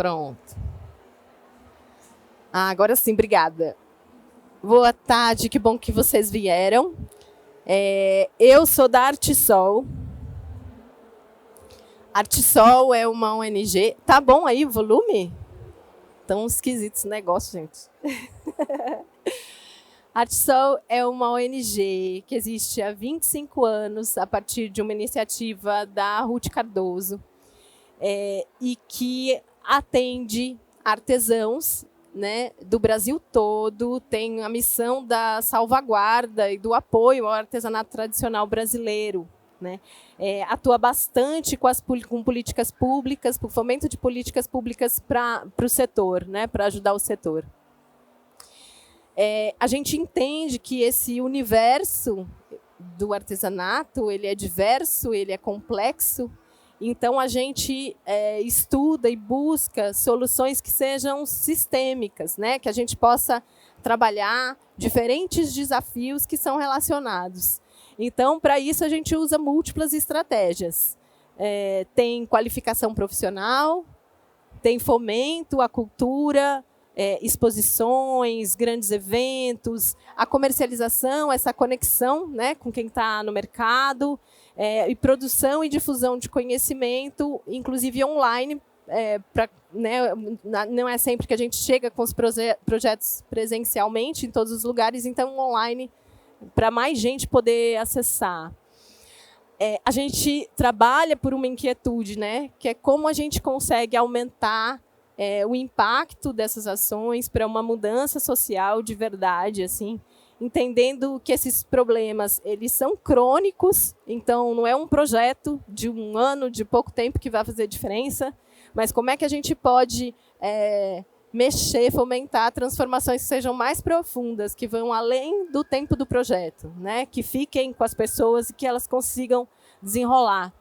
Pronto. Agora sim, obrigada. Boa tarde, que bom que vocês vieram. Eu sou da Artisol. Artisol é uma ONG... Tá bom aí o volume? Tão esquisito esse negócio, gente. Artisol é uma ONG que existe há 25 anos, a partir de uma iniciativa da Ruth Cardoso, e que atende artesãos, né, do Brasil todo, tem a missão da salvaguarda e do apoio ao artesanato tradicional brasileiro, né? Atua bastante com políticas públicas, por fomento de políticas públicas para o setor, né, para ajudar o setor. A gente entende que esse universo do artesanato ele é diverso, ele é complexo. Então, a gente estuda e busca soluções que sejam sistêmicas, né? Que a gente possa trabalhar diferentes desafios que são relacionados. Então, para isso, a gente usa múltiplas estratégias. Tem qualificação profissional, tem fomento à cultura, exposições, grandes eventos, a comercialização, essa conexão, né, com quem está no mercado, e produção e difusão de conhecimento, inclusive online, né, não é sempre que a gente chega com os projetos presencialmente em todos os lugares, então online, para mais gente poder acessar. A gente trabalha por uma inquietude, né, que é como a gente consegue aumentar o impacto dessas ações para uma mudança social de verdade, assim, entendendo que esses problemas eles são crônicos, então não é um projeto de um ano, de pouco tempo que vai fazer diferença, mas como é que a gente pode mexer, fomentar transformações que sejam mais profundas, que vão além do tempo do projeto, né? Que fiquem com as pessoas e que elas consigam desenrolar.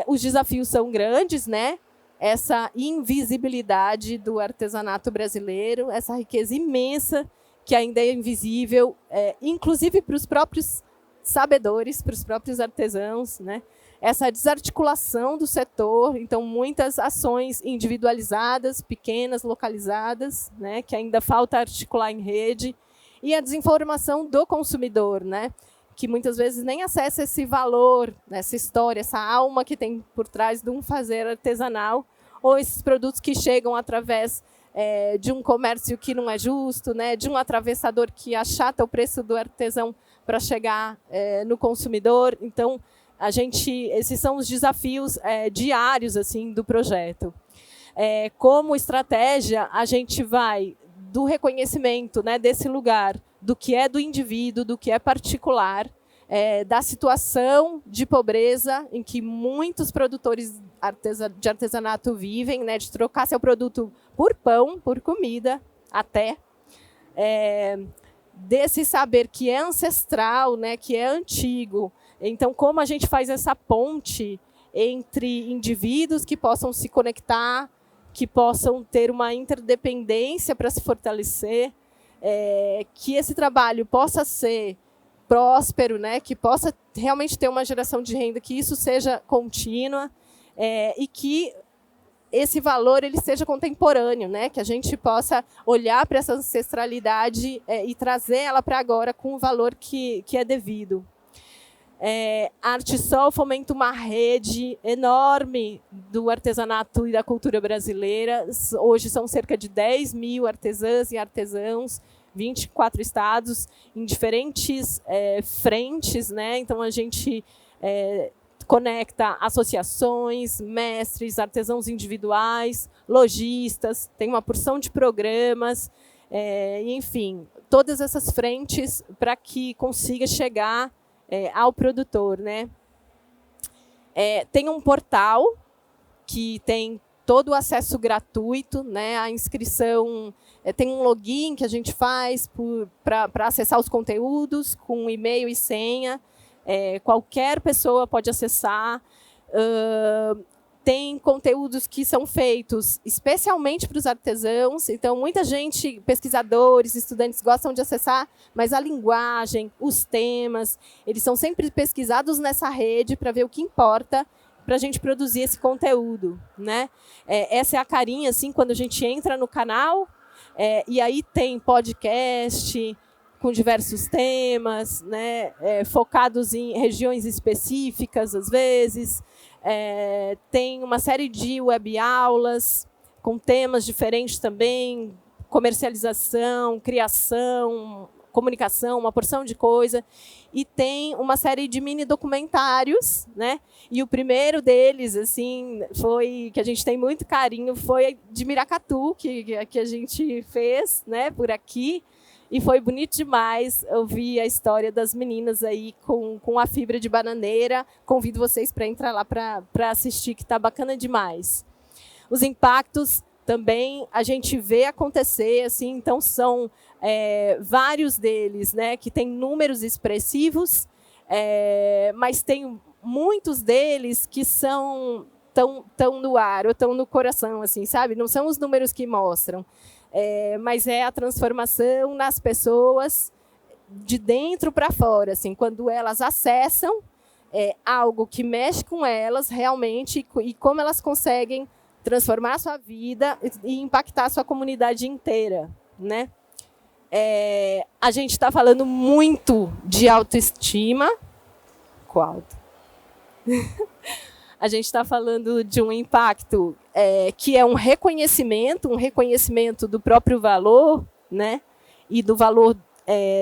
Os desafios são grandes, né? Essa invisibilidade do artesanato brasileiro, essa riqueza imensa que ainda é invisível, inclusive para os próprios sabedores, para os próprios artesãos, né? Essa desarticulação do setor, então muitas ações individualizadas, pequenas, localizadas, né? Que ainda falta articular em rede, e a desinformação do consumidor, né? Que muitas vezes nem acessa esse valor, essa história, essa alma que tem por trás de um fazer artesanal, ou esses produtos que chegam através de um comércio que não é justo, né, de um atravessador que achata o preço do artesão para chegar no consumidor. Então, esses são os desafios diários assim, do projeto. Como estratégia, a gente vai do reconhecimento, né, desse lugar, do que é do indivíduo, do que é particular, da situação de pobreza em que muitos produtores de artesanato vivem, né, de trocar seu produto por pão, por comida, até, desse saber que é ancestral, né, que é antigo. Então, como a gente faz essa ponte entre indivíduos que possam se conectar, que possam ter uma interdependência para se fortalecer, que esse trabalho possa ser próspero, né, que possa realmente ter uma geração de renda, que isso seja contínua, e que esse valor ele seja contemporâneo, né, que a gente possa olhar para essa ancestralidade e trazer ela para agora com o valor que é devido. A Artisol fomenta uma rede enorme do artesanato e da cultura brasileira. Hoje são cerca de 10 mil artesãs e artesãos, 24 estados, em diferentes frentes, né? Então, a gente conecta associações, mestres, artesãos individuais, lojistas, tem uma porção de programas, enfim, todas essas frentes para que consiga chegar ao produtor, né? Tem um portal que tem todo o acesso gratuito, né? A inscrição, tem um login que a gente faz para acessar os conteúdos com e-mail e senha. Qualquer pessoa pode acessar. Tem conteúdos que são feitos especialmente para os artesãos, então muita gente, pesquisadores, estudantes gostam de acessar, mas a linguagem, os temas, eles são sempre pesquisados nessa rede para ver o que importa para a gente produzir esse conteúdo, né? Essa é a carinha, assim, quando a gente entra no canal, e aí tem podcast com diversos temas, né? Focados em regiões específicas, às vezes. Tem uma série de web-aulas com temas diferentes também, comercialização, criação, comunicação, uma porção de coisa. E tem uma série de mini documentários, né? E o primeiro deles, assim, foi que a gente tem muito carinho, foi de Miracatu, que a gente fez, né, por aqui. E foi bonito demais ouvir a história das meninas aí com a fibra de bananeira. Convido vocês para entrar lá para assistir, que está bacana demais. Os impactos também a gente vê acontecer, assim, então são vários deles, né, que têm números expressivos, mas tem muitos deles que são tão no ar ou tão no coração, assim, sabe? Não são os números que mostram. Mas é a transformação nas pessoas de dentro para fora, assim, quando elas acessam algo que mexe com elas realmente e como elas conseguem transformar a sua vida e impactar a sua comunidade inteira, né? A gente está falando muito de autoestima. Qual? A gente está falando de um impacto que é um reconhecimento do próprio valor, né? E do valor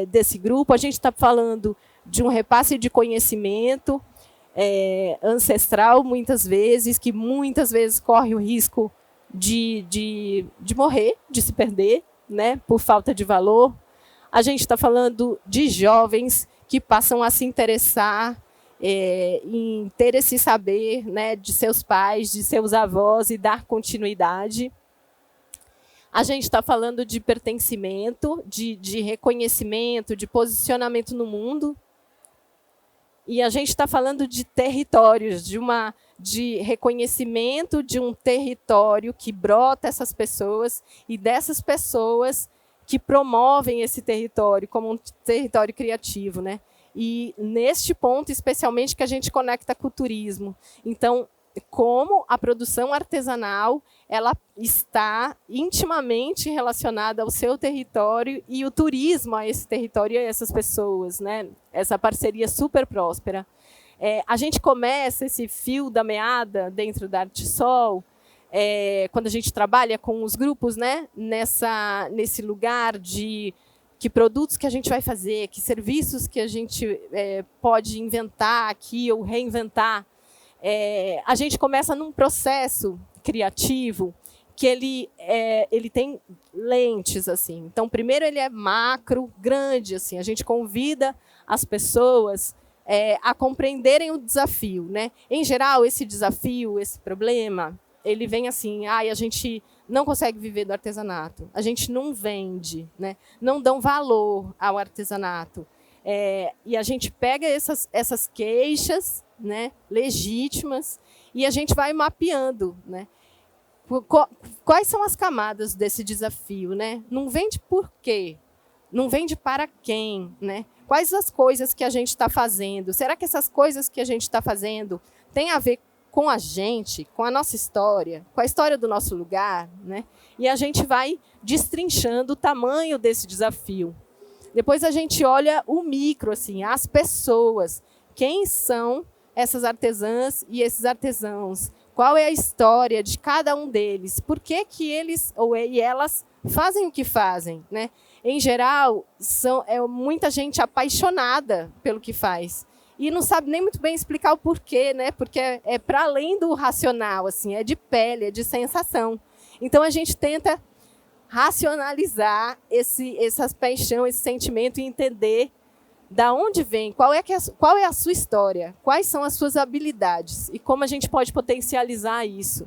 desse grupo. A gente está falando de um repasse de conhecimento ancestral, muitas vezes, que muitas vezes corre o risco de morrer, de se perder, né? Por falta de valor. A gente está falando de jovens que passam a se interessar em ter esse saber, né, de seus pais, de seus avós e dar continuidade. A gente está falando de pertencimento, de reconhecimento, de posicionamento no mundo. E a gente está falando de territórios, de reconhecimento de um território que brota essas pessoas e dessas pessoas que promovem esse território como um território criativo, né? E neste ponto, especialmente, que a gente conecta com o turismo. Então, como a produção artesanal ela está intimamente relacionada ao seu território e o turismo a esse território e a essas pessoas, né? Essa parceria super próspera. A gente começa esse fio da meada dentro da Artesol, quando a gente trabalha com os grupos, né? Nesse lugar de que produtos que a gente vai fazer, que serviços que a gente pode inventar aqui ou reinventar. A gente começa num processo criativo que ele tem lentes, assim. Então, primeiro ele é macro, grande, assim. A gente convida as pessoas a compreenderem o desafio, né? Em geral, esse desafio, esse problema, ele vem assim: a gente não consegue viver do artesanato, a gente não vende, né? Não dão valor ao artesanato. E a gente pega essas queixas, né, legítimas, e a gente vai mapeando, né? Quais são as camadas desse desafio, né? Não vende por quê? Não vende para quem, né? Quais as coisas que a gente está fazendo? Será que essas coisas que a gente está fazendo têm a ver com a gente, com a nossa história, com a história do nosso lugar, né? E a gente vai destrinchando o tamanho desse desafio. Depois a gente olha o micro, assim, as pessoas. Quem são essas artesãs e esses artesãos? Qual é a história de cada um deles? Por que eles e elas fazem o que fazem, né? Em geral, muita gente apaixonada pelo que faz. E não sabe nem muito bem explicar o porquê, né? Porque é para além do racional, assim, é de pele, é de sensação. Então a gente tenta racionalizar essa paixão, esse sentimento e entender da onde vem, qual é a sua história, quais são as suas habilidades e como a gente pode potencializar isso.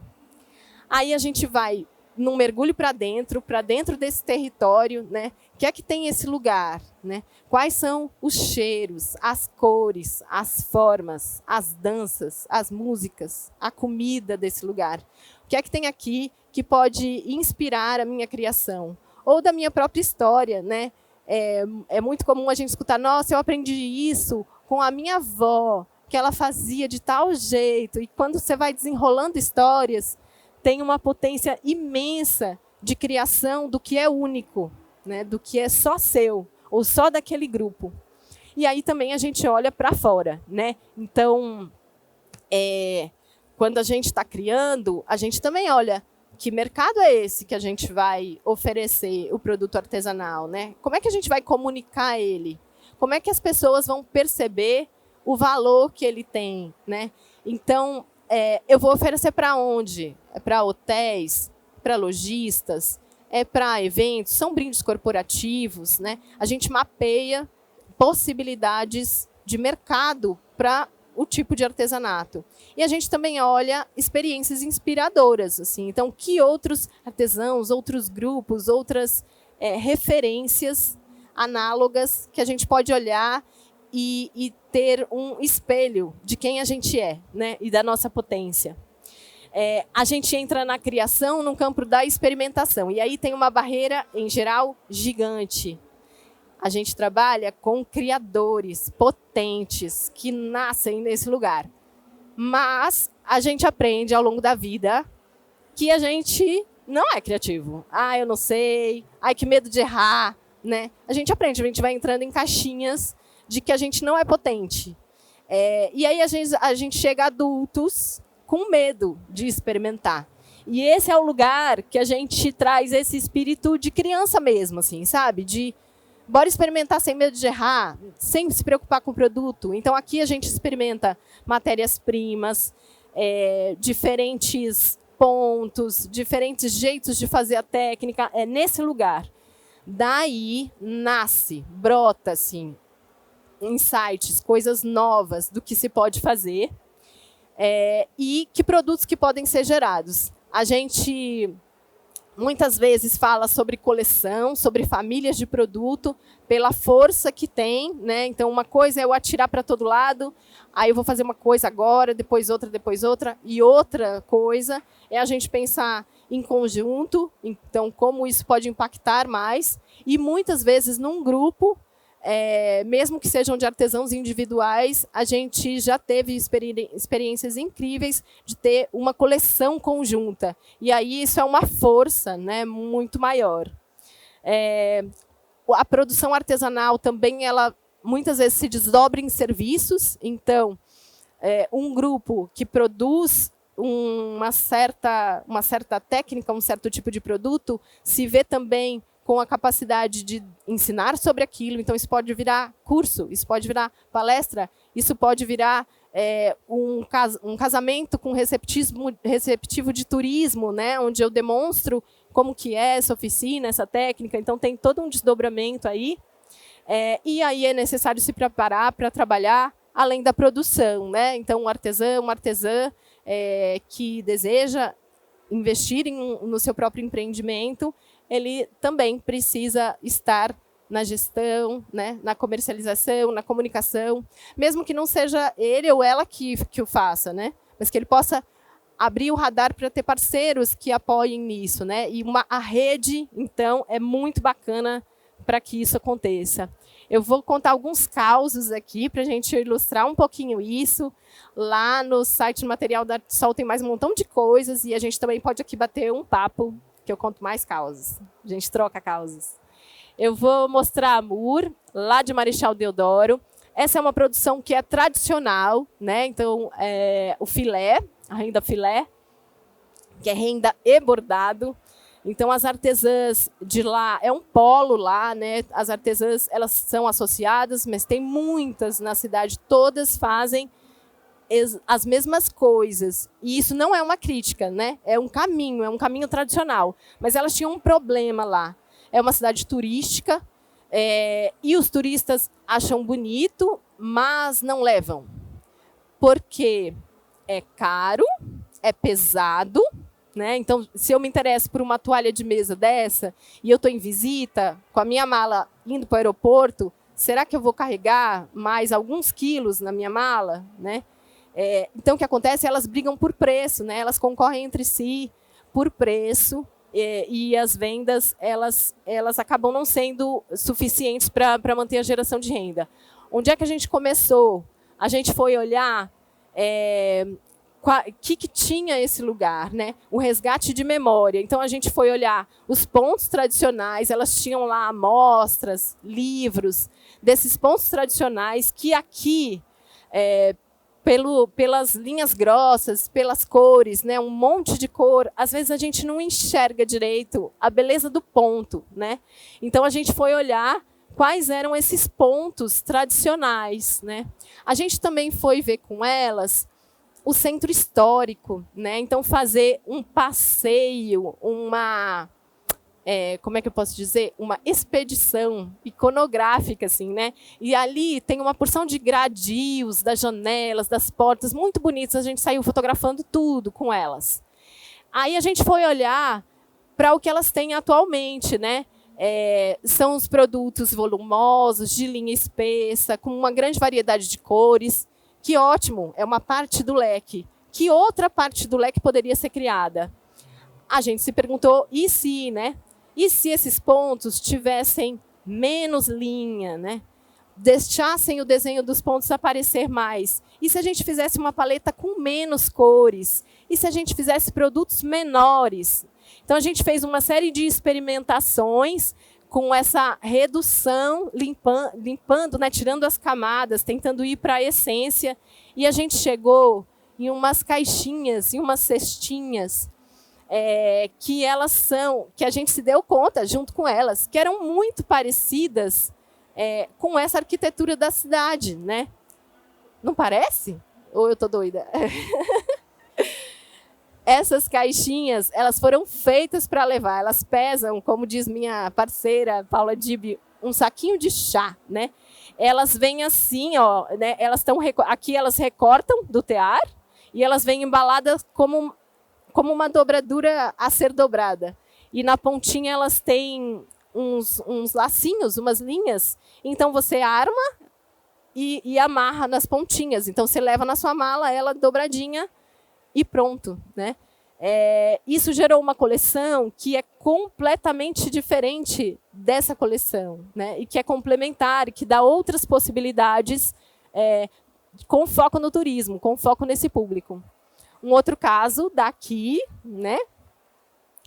Aí a gente vai num mergulho para dentro desse território, né? Que é que tem esse lugar, né? Quais são os cheiros, as cores, as formas, as danças, as músicas, a comida desse lugar? O que é que tem aqui que pode inspirar a minha criação? Ou da minha própria história, né? É muito comum a gente escutar: nossa, eu aprendi isso com a minha avó, que ela fazia de tal jeito. E quando você vai desenrolando histórias, tem uma potência imensa de criação do que é único, né? Do que é só seu, ou só daquele grupo. E aí também a gente olha para fora, né? Então, quando a gente está criando, a gente também olha que mercado é esse que a gente vai oferecer o produto artesanal, né? Como é que a gente vai comunicar ele? Como é que as pessoas vão perceber o valor que ele tem, né? Então, eu vou oferecer para onde? É para hotéis, para lojistas, é para eventos, são brindes corporativos, né? A gente mapeia possibilidades de mercado para o tipo de artesanato. E a gente também olha experiências inspiradoras, assim. Então, que outros artesãos, outros grupos, outras referências análogas que a gente pode olhar e ter um espelho de quem a gente é, né? E da nossa potência. A gente entra na criação no campo da experimentação. E aí tem uma barreira, em geral, gigante. A gente trabalha com criadores potentes que nascem nesse lugar. Mas a gente aprende ao longo da vida que a gente não é criativo. Eu não sei. Que medo de errar, né? A gente aprende, a gente vai entrando em caixinhas de que a gente não é potente. E aí a gente chega a adultos com medo de experimentar. E esse é o lugar que a gente traz esse espírito de criança mesmo, assim, sabe? De bora experimentar sem medo de errar, sem se preocupar com o produto. Então, aqui a gente experimenta matérias-primas, diferentes pontos, diferentes jeitos de fazer a técnica. É nesse lugar. Daí nasce, brota, assim, insights, coisas novas do que se pode fazer e que produtos que podem ser gerados. A gente muitas vezes fala sobre coleção, sobre famílias de produto, pela força que tem, né? Então, uma coisa é eu atirar para todo lado, aí eu vou fazer uma coisa agora, depois outra, e outra coisa é a gente pensar em conjunto, então, como isso pode impactar mais, e muitas vezes num grupo, mesmo que sejam de artesãos individuais, a gente já teve experiências incríveis de ter uma coleção conjunta. E aí isso é uma força, né, muito maior. A produção artesanal também, ela muitas vezes se desdobra em serviços. Então, um grupo que produz uma certa técnica, um certo tipo de produto, se vê também com a capacidade de ensinar sobre aquilo. Então, isso pode virar curso, isso pode virar palestra, isso pode virar um casamento com receptivo de turismo, né, onde eu demonstro como que é essa oficina, essa técnica. Então, tem todo um desdobramento aí. E aí é necessário se preparar para trabalhar além da produção, né? Então, um artesã, uma artesã que deseja investir no seu próprio empreendimento, ele também precisa estar na gestão, né, na comercialização, na comunicação, mesmo que não seja ele ou ela que o faça, né, mas que ele possa abrir o radar para ter parceiros que apoiem nisso, né, e a rede, então, é muito bacana para que isso aconteça. Eu vou contar alguns causos aqui para a gente ilustrar um pouquinho isso. Lá no site do Material da Artsol tem mais um montão de coisas e a gente também pode aqui bater um papo, que eu conto mais causas. A gente troca causas. Eu vou mostrar a Mur, lá de Marechal Deodoro. Essa é uma produção que é tradicional, né? Então, o filé, a renda filé, que é renda e bordado. Então, as artesãs de lá, é um polo lá, né? As artesãs, elas são associadas, mas tem muitas na cidade, todas fazem as mesmas coisas. E isso não é uma crítica, né? É um caminho tradicional. Mas elas tinham um problema lá. É uma cidade turística, e os turistas acham bonito, mas não levam. Porque é caro, é pesado, né? Então, se eu me interesso por uma toalha de mesa dessa e eu estou em visita, com a minha mala indo para o aeroporto, será que eu vou carregar mais alguns quilos na minha mala, né? Então, o que acontece? Elas brigam por preço, né? Elas concorrem entre si por preço e as vendas elas acabam não sendo suficientes para manter a geração de renda. Onde é que a gente começou a gente foi olhar que tinha esse lugar, né? O resgate de memória. Então, a gente foi olhar os pontos tradicionais, elas tinham lá amostras, livros, desses pontos tradicionais que aqui, pelas linhas grossas, pelas cores, né? Um monte de cor, às vezes a gente não enxerga direito a beleza do ponto, né? Então, a gente foi olhar quais eram esses pontos tradicionais, né? A gente também foi ver com elas o centro histórico, né? Então, fazer um passeio, como é que eu posso dizer? Uma expedição iconográfica, assim, né? E ali tem uma porção de gradios das janelas, das portas, muito bonitos. A gente saiu fotografando tudo com elas. Aí a gente foi olhar para o que elas têm atualmente, né? São os produtos volumosos, de linha espessa, com uma grande variedade de cores. Que ótimo, é uma parte do leque. Que outra parte do leque poderia ser criada? A gente se perguntou, e se, né? E se esses pontos tivessem menos linha, né? Deixassem o desenho dos pontos aparecer mais? E se a gente fizesse uma paleta com menos cores? E se a gente fizesse produtos menores? Então, a gente fez uma série de experimentações com essa redução, limpando, né, tirando as camadas, tentando ir para a essência. E a gente chegou em umas caixinhas, em umas cestinhas, que a gente se deu conta, junto com elas, que eram muito parecidas com essa arquitetura da cidade, né? Não parece? Ou eu estou doida? Essas caixinhas, elas foram feitas para levar, elas pesam, como diz minha parceira Paula Dib, um saquinho de chá, né? Elas vêm assim, ó, né? Aqui elas recortam do tear e elas vêm embaladas como uma dobradura a ser dobrada. E na pontinha elas têm uns lacinhos, umas linhas. Então você arma e amarra nas pontinhas. Então você leva na sua mala ela dobradinha e pronto, né? Isso gerou uma coleção que é completamente diferente dessa coleção, né? E que é complementar, e que dá outras possibilidades com foco no turismo, com foco nesse público. Um outro caso daqui, né?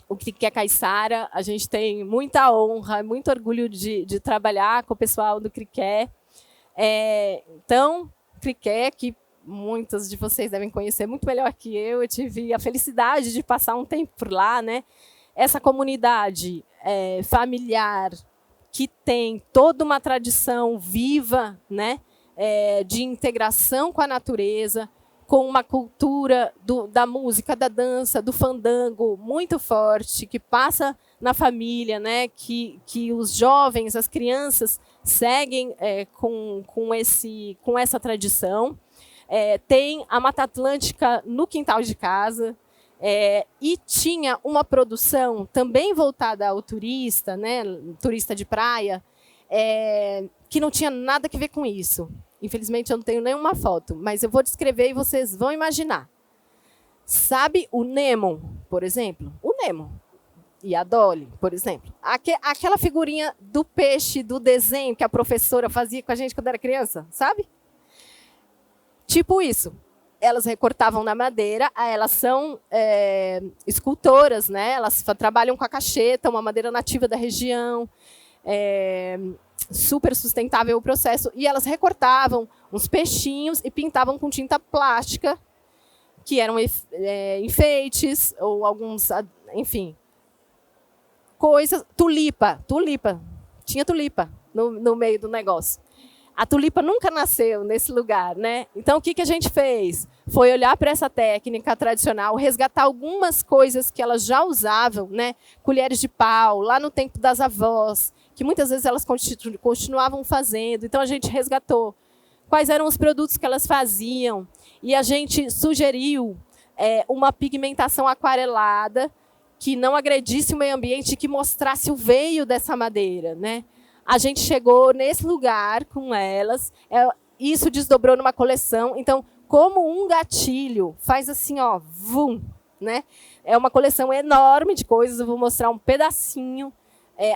O Criqué Caiçara, a gente tem muita honra, muito orgulho de trabalhar com o pessoal do Criqué. Então, Criqué, que muitos de vocês devem conhecer muito melhor que eu tive a felicidade de passar um tempo por lá, né? Essa comunidade familiar que tem toda uma tradição viva, né? De integração com a natureza, com uma cultura da música, da dança, do fandango muito forte, que passa na família, né? Que os jovens, as crianças seguem com essa tradição. Tem a Mata Atlântica no quintal de casa, e tinha uma produção também voltada ao turista, né, turista de praia, que não tinha nada a ver com isso. Infelizmente, eu não tenho nenhuma foto, mas eu vou descrever e vocês vão imaginar. Sabe o Nemo, por exemplo? O Nemo e a Dolly, por exemplo. Aquela figurinha do peixe, do desenho que a professora fazia com a gente quando era criança, sabe? Tipo isso. Elas recortavam na madeira, elas são escultoras, né? Elas trabalham com a cacheta, uma madeira nativa da região, super sustentável o processo. E elas recortavam uns peixinhos e pintavam com tinta plástica, que eram enfeites, ou alguns, enfim, coisas. Tulipa. Tinha tulipa no meio do negócio. A tulipa nunca nasceu nesse lugar, né? Então, o que a gente fez? Foi olhar para essa técnica tradicional, resgatar algumas coisas que elas já usavam, né? Colheres de pau, lá no tempo das avós, que muitas vezes elas continuavam fazendo. Então, a gente resgatou quais eram os produtos que elas faziam. E a gente sugeriu uma pigmentação aquarelada que não agredisse o meio ambiente, que mostrasse o veio dessa madeira, né? A gente chegou nesse lugar com elas, isso desdobrou numa coleção. Então, como um gatilho, faz assim, ó, vum, né? É uma coleção enorme de coisas, eu vou mostrar um pedacinho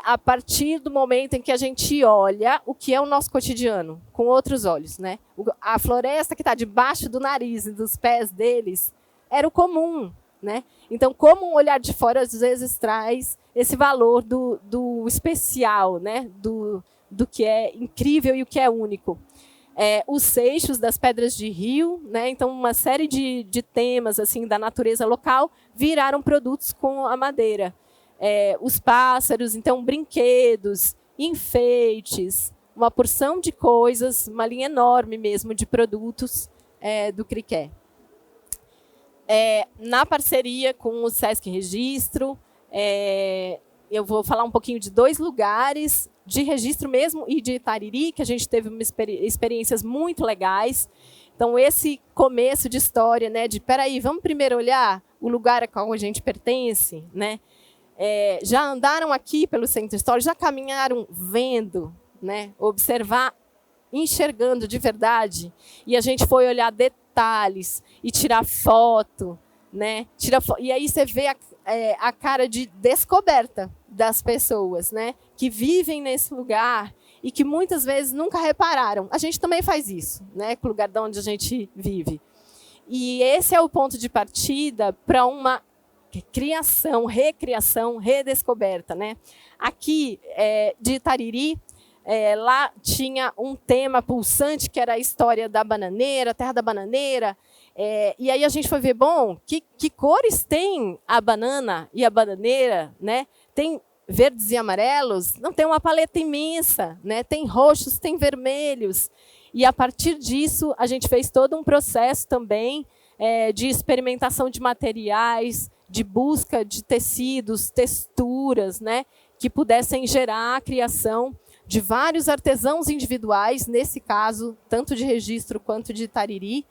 a partir do momento em que a gente olha o que é o nosso cotidiano, com outros olhos, né? A floresta que está debaixo do nariz e dos pés deles era o comum, né? Então, como um olhar de fora, às vezes, traz esse valor do especial, né? Do que é incrível e o que é único. Os seixos das pedras de rio, né? Então, uma série de temas assim da natureza local viraram produtos com a madeira. Os pássaros, então, brinquedos, enfeites, uma porção de coisas, uma linha enorme mesmo de produtos do Criqué. Na parceria com o Sesc Registro, eu vou falar um pouquinho de 2 lugares de registro mesmo e de Itariri, que a gente teve experiências muito legais. Então, esse começo de história, né, de, peraí, vamos primeiro olhar o lugar a qual a gente pertence, né? Já andaram aqui pelo centro histórico, já caminharam vendo, né, observar, enxergando de verdade, e a gente foi olhar detalhes e tirar foto, né? E aí você vê a cara de descoberta das pessoas, né, que vivem nesse lugar e que muitas vezes nunca repararam. A gente também faz isso, né, com o lugar de onde a gente vive. E esse é o ponto de partida para uma criação, recriação, redescoberta, né? Aqui de Itariri, lá tinha um tema pulsante que era a história da bananeira, a terra da bananeira. E aí a gente foi ver, bom, que cores tem a banana e a bananeira, né? Tem verdes e amarelos? Não, tem uma paleta imensa, né? Tem roxos, tem vermelhos. E a partir disso a gente fez todo um processo também de experimentação de materiais, de busca de tecidos, texturas, né? Que pudessem gerar a criação de vários artesãos individuais, nesse caso, tanto de registro quanto de Itariri,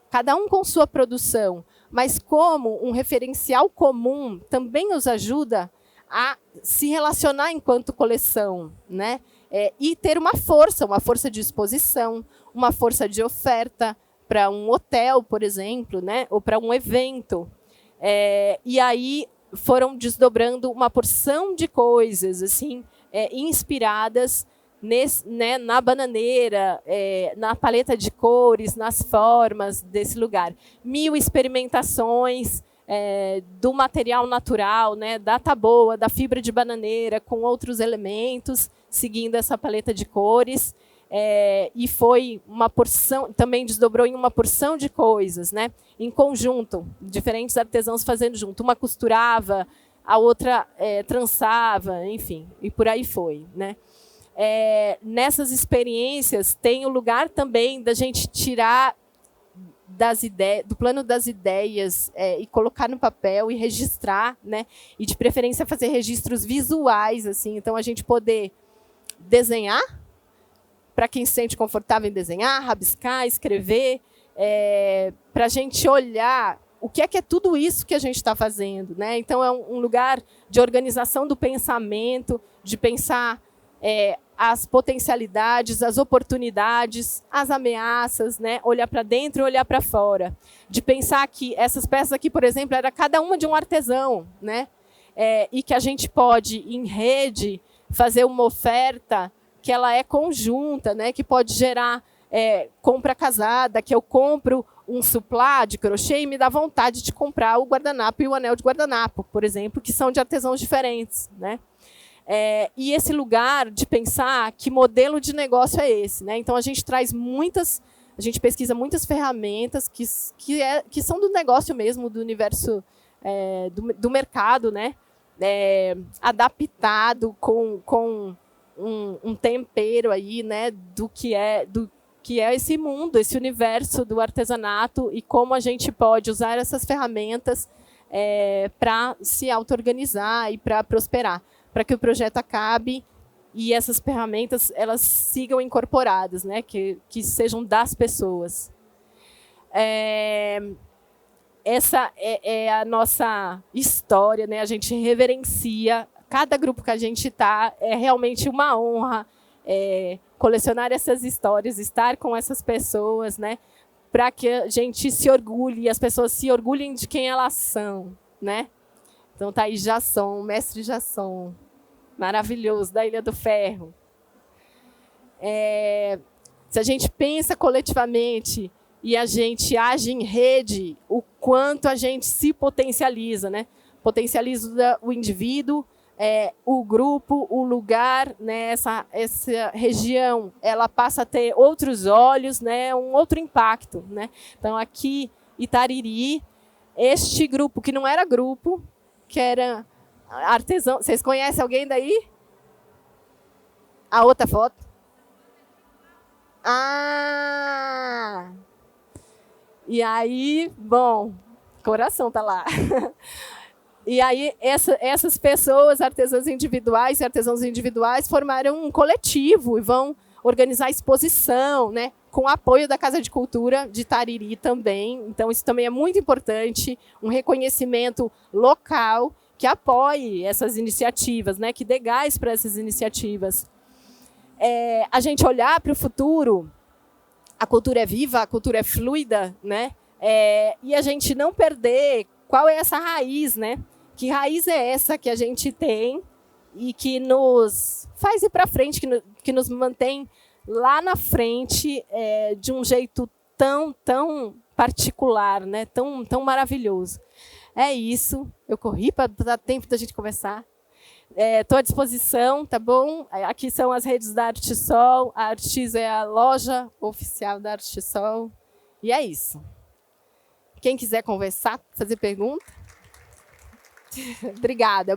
cada um com sua produção, mas como um referencial comum também os ajuda a se relacionar enquanto coleção, né? E ter uma força de exposição, uma força de oferta para um hotel, por exemplo, né? Ou para um evento. E aí foram desdobrando uma porção de coisas assim, inspiradas né, na bananeira, na paleta de cores, nas formas desse lugar. 1000 experimentações do material natural, né, da taboa, da fibra de bananeira, com outros elementos, seguindo essa paleta de cores. E foi uma porção, também desdobrou em uma porção de coisas, né, em conjunto, diferentes artesãos fazendo junto. Uma costurava, a outra trançava, enfim, e por aí foi, né? Nessas experiências tem o lugar também da gente tirar do plano das ideias e colocar no papel e registrar, né? E de preferência fazer registros visuais, assim. Então a gente poder desenhar, para quem se sente confortável em desenhar, rabiscar, escrever, para a gente olhar o que é tudo isso que a gente está fazendo, né? Então é um lugar de organização do pensamento, de pensar as potencialidades, as oportunidades, as ameaças, né? Olhar para dentro e olhar para fora. De pensar que essas peças aqui, por exemplo, era cada uma de um artesão, né? E que a gente pode, em rede, fazer uma oferta que ela é conjunta, né? Que pode gerar compra casada, que eu compro um suplá de crochê e me dá vontade de comprar o guardanapo e o anel de guardanapo, por exemplo, que são de artesãos diferentes, né? E esse lugar de pensar que modelo de negócio é esse, né? Então a gente traz a gente pesquisa muitas ferramentas que são do negócio mesmo, do universo do mercado, né? Adaptado com um tempero aí, né? Do que é esse mundo, esse universo do artesanato e como a gente pode usar essas ferramentas para se auto-organizar e para prosperar, para que o projeto acabe e essas ferramentas elas sigam incorporadas, né? Que sejam das pessoas. Essa é a nossa história, né? A gente reverencia cada grupo que a gente está. É realmente uma honra colecionar essas histórias, estar com essas pessoas, né? Para que a gente se orgulhe e as pessoas se orgulhem de quem elas são, né? Então tá aí Jasson, mestre Jasson. maravilhoso, da Ilha do Ferro. Se a gente pensa coletivamente e a gente age em rede, o quanto a gente se potencializa, né? Potencializa o indivíduo, o grupo, o lugar, né? Essa região, ela passa a ter outros olhos, né? Um outro impacto, né? Então, aqui, Itariri, este grupo, que não era grupo, que era artesão. Vocês conhecem alguém daí? A outra foto? Ah! E aí, bom, coração tá lá. E aí, essas pessoas, artesãs individuais e artesãos individuais, formaram um coletivo e vão organizar exposição, né, com o apoio da Casa de Cultura de Itariri também. Então, isso também é muito importante, um reconhecimento local que apoie essas iniciativas, né, que dê gás para essas iniciativas. A gente olhar para o futuro, a cultura é viva, a cultura é fluida, né, e a gente não perder qual é essa raiz, né? Que raiz é essa que a gente tem e que nos faz ir para frente, que nos mantém lá na frente de um jeito tão particular, né? Tão maravilhoso. É isso. Eu corri para dar tempo da gente conversar. Estou à disposição, tá bom? Aqui são as redes da Artisol. A Artis é a loja oficial da Artisol. E é isso. Quem quiser conversar, fazer pergunta. Obrigada.